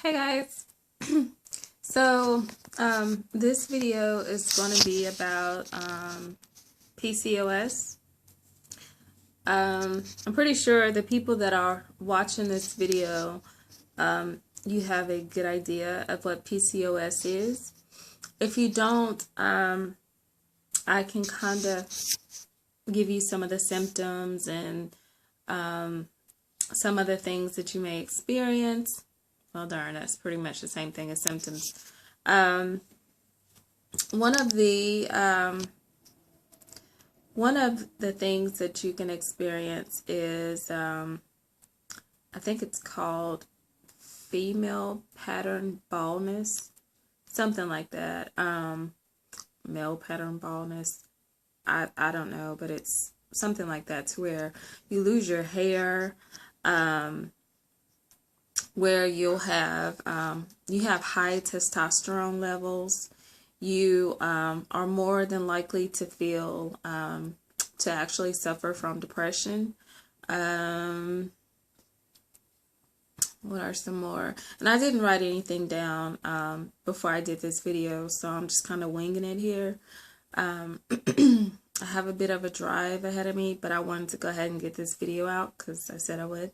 Hey guys. This video is going to be about PCOS. I'm pretty sure the people that are watching this video, you have a good idea of what PCOS is. If you don't, I can kind of give you some of the symptoms and some of the things that you may experience. Well, darn, that's pretty much the same thing as symptoms. One of the things that you can experience is, I think it's called female pattern baldness, something like that. Male pattern baldness. I don't know, but it's something like that, to where you lose your hair. Where you'll have you have high testosterone levels. You are more than likely to feel to actually suffer from depression. What are some more? And I didn't write anything down before I did this video, so I'm just kind of winging it here. I have a bit of a drive ahead of me, but I wanted to go ahead and get this video out because I said I would.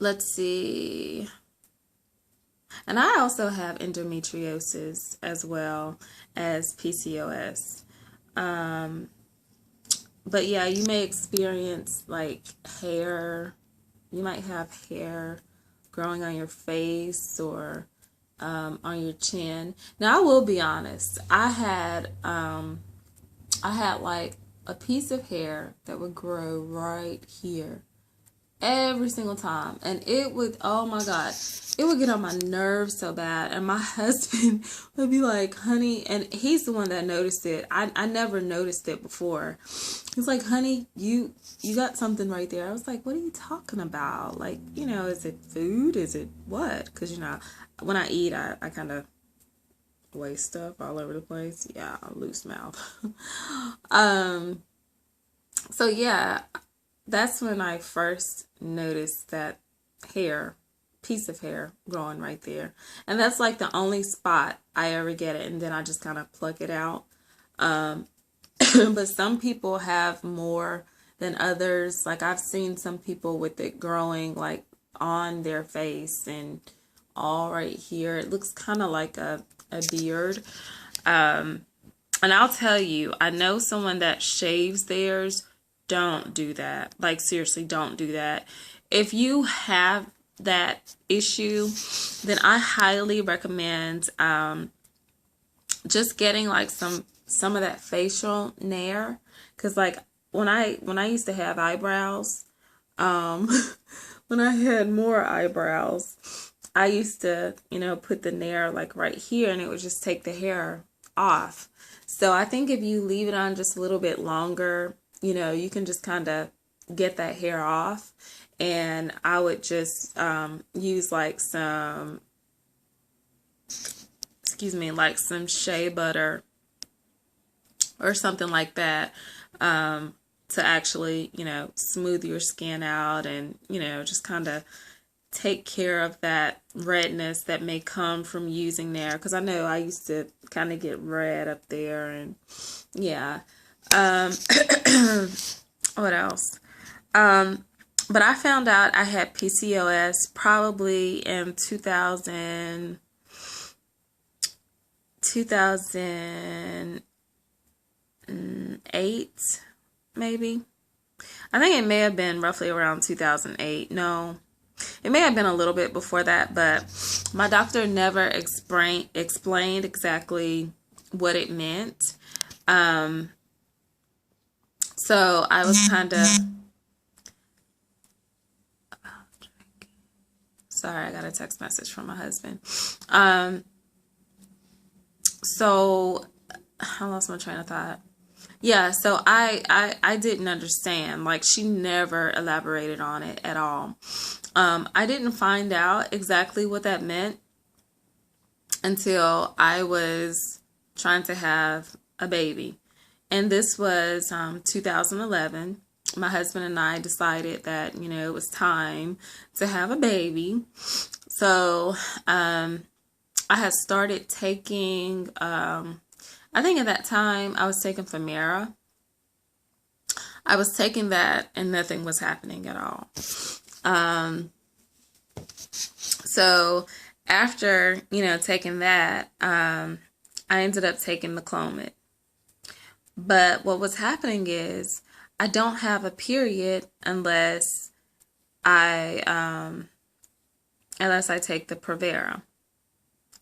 Let's see. And I also have endometriosis as well as PCOS. But yeah, you may experience like hair. You might have hair growing on your face or on your chin. Now, I will be honest. I had like a piece of hair that would grow right here every single time, and it would, oh my god, it would get on my nerves so bad. And my husband would be like, honey, and he's the one that noticed it. I never noticed it before. He's like, honey, you got something right there. I was like, what are you talking about? Like, you know, is it food? Is it what? Because, you know, when I eat, I kind of waste stuff all over the place. Yeah, loose mouth. So yeah, that's when I first noticed that piece of hair growing right there. And that's like the only spot I ever get it, and then I just kind of pluck it out. But some people have more than others. Like, I've seen some people with it growing like on their face and all right here. It looks kind of like a beard. And I'll tell you, I know someone that shaves theirs. Don't do that. Like, seriously, don't do that. If you have that issue, then I highly recommend just getting like some of that facial nair. Because like when I used to have eyebrows, when I had more eyebrows, I used to, you know, put the nair like right here, and it would just take the hair off. So I think if you leave it on just a little bit longer, you know, you can just kind of get that hair off. And I would just use like some, like some shea butter or something like that to actually, you know, smooth your skin out and, you know, just kind of take care of that redness that may come from using there. Because I know I used to kind of get red up there, and yeah. What else? But I found out I had PCOS probably in 2008, maybe. I think it may have been roughly around 2008. No, it may have been a little bit before that, but my doctor never explained exactly what it meant. So I was kind of, sorry, I got a text message from my husband. So I lost my train of thought. Yeah, so I didn't understand. Like, she never elaborated on it at all. I didn't find out exactly what that meant until I was trying to have a baby. And this was 2011. my husband and I decided that, it was time to have a baby. So, I had started taking, I think at that time I was taking Femera. I was taking that and nothing was happening at all. So after, taking that, I ended up taking the Clomid. But what was happening is I don't have a period unless I take the Provera.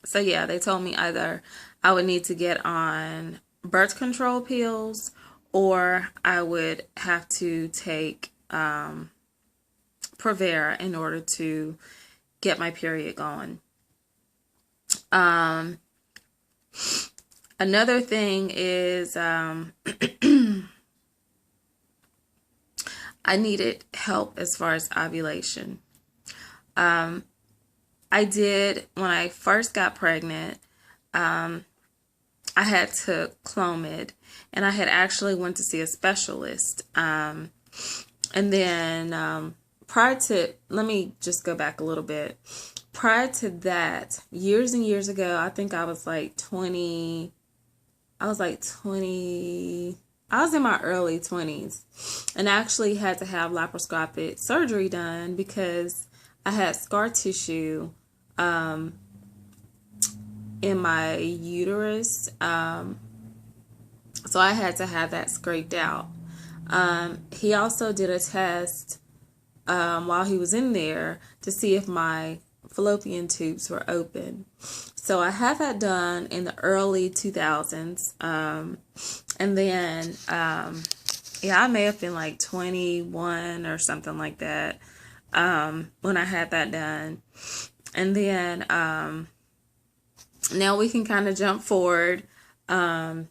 So yeah, they told me either I would need to get on birth control pills or I would have to take Provera in order to get my period going. Another thing is I needed help as far as ovulation. I did, when I first got pregnant, I had took Clomid, and I had actually went to see a specialist. And then prior to, let me just go back a little bit. Prior to that, years and years ago, I think I was like 20, I was in my early 20s, and I actually had to have laparoscopic surgery done because I had scar tissue in my uterus, so I had to have that scraped out. He also did a test while he was in there to see if my fallopian tubes were open. So I had that done in the early 2000s, and then I may have been like 21 or something like that when I had that done. And then now we can kind of jump forward. I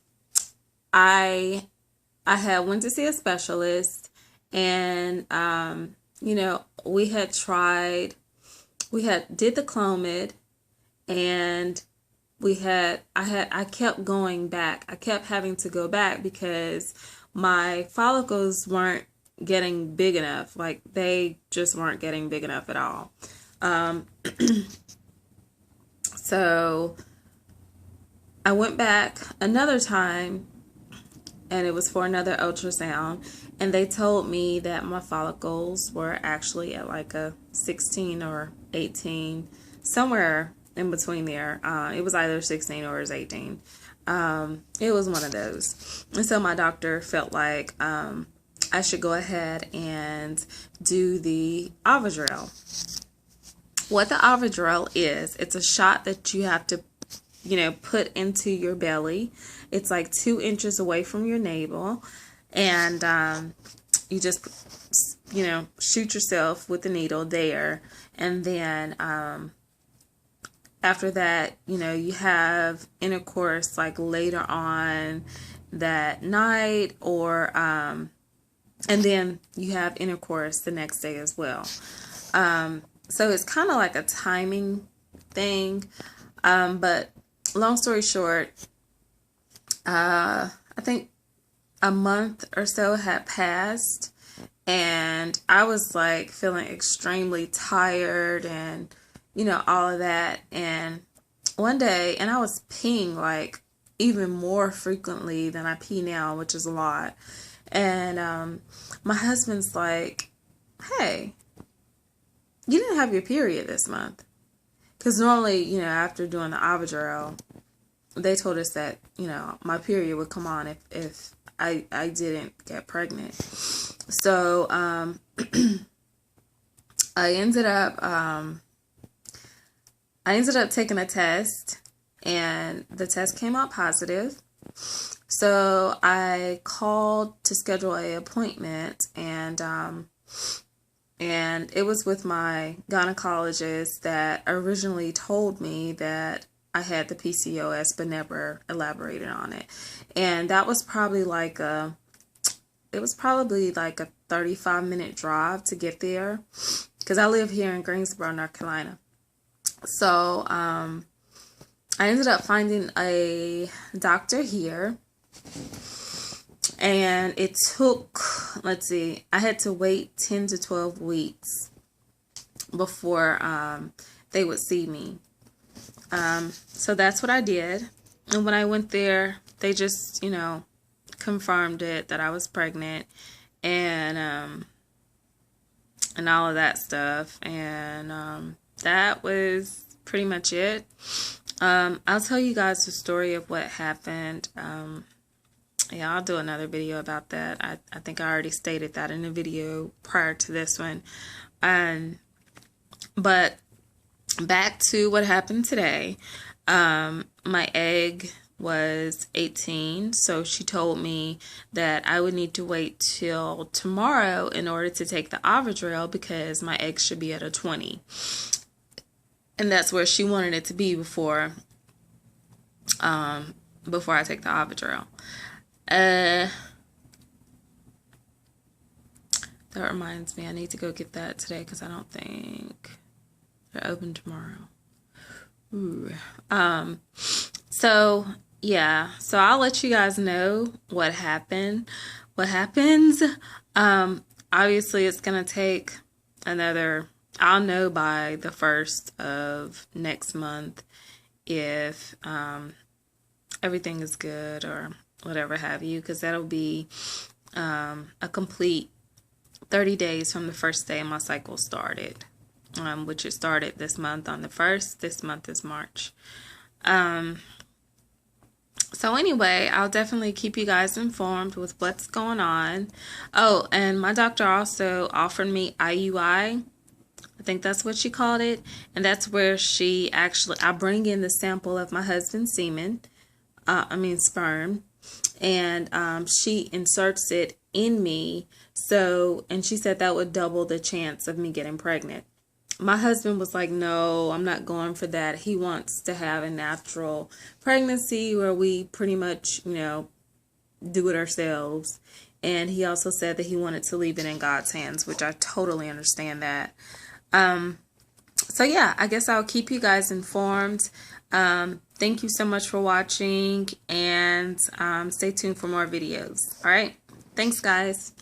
had went to see a specialist, and we had did the Clomid, and I kept going back. I kept having to go back because my follicles weren't getting big enough. Like, they just weren't getting big enough at all. So I went back another time, and it was for another ultrasound, and they told me that my follicles were actually at like a 16 or 18, somewhere in between there. It was either 16 or it was 18. It was one of those. And so my doctor felt like I should go ahead and do the Ovidrel. What the Ovidrel is, it's a shot that you have to, put into your belly. It's like 2 inches away from your navel, and you just, shoot yourself with the needle there, and then after that, you have intercourse like later on that night, or and then you have intercourse the next day as well. So it's kind of like a timing thing, but long story short, I think a month or so had passed, and I was like feeling extremely tired and, all of that. And one day, and I was peeing like even more frequently than I pee now, which is a lot. And my husband's like, "Hey, you didn't have your period this month." Because normally, after doing the Ovidrel, they told us that, my period would come on if I didn't get pregnant. So I ended up taking a test, and the test came out positive. So I called to schedule an appointment, and it was with my gynecologist that originally told me that I had the PCOS but never elaborated on it. And that was probably like a 35-minute drive to get there, because I live here in Greensboro, North Carolina. So I ended up finding a doctor here, And it took, let's see, I had to wait 10 to 12 weeks before they would see me. So that's what I did. And when I went there, they just, confirmed it that I was pregnant and all of that stuff. And that was pretty much it. I'll tell you guys the story of what happened. Yeah, I'll do another video about that. I think I already stated that in a video prior to this one. But back to what happened today. My egg was 18, so she told me that I would need to wait till tomorrow in order to take the Ovidrel because my egg should be at a 20. And that's where she wanted it to be before I take the Ovidrel. That reminds me, I need to go get that today because I don't think they're open tomorrow. Ooh. So yeah, so I'll let you guys know what happened. What happens. Obviously it's gonna take another, I'll know by the 1st of next month if everything is good or whatever have you, because that'll be a complete 30 days from the first day my cycle started, which it started this month on the 1st. This month is March. So anyway, I'll definitely keep you guys informed with what's going on. Oh, and my doctor also offered me IUI. I think that's what she called it. And that's where I bring in the sample of my husband's semen, sperm. And she inserts it in me. And she said that would double the chance of me getting pregnant. My husband was like, no, I'm not going for that. He wants to have a natural pregnancy where we pretty much, do it ourselves. And he also said that he wanted to leave it in God's hands, which I totally understand that. So yeah, I guess I'll keep you guys informed. Thank you so much for watching, and stay tuned for more videos. All right. Thanks, guys.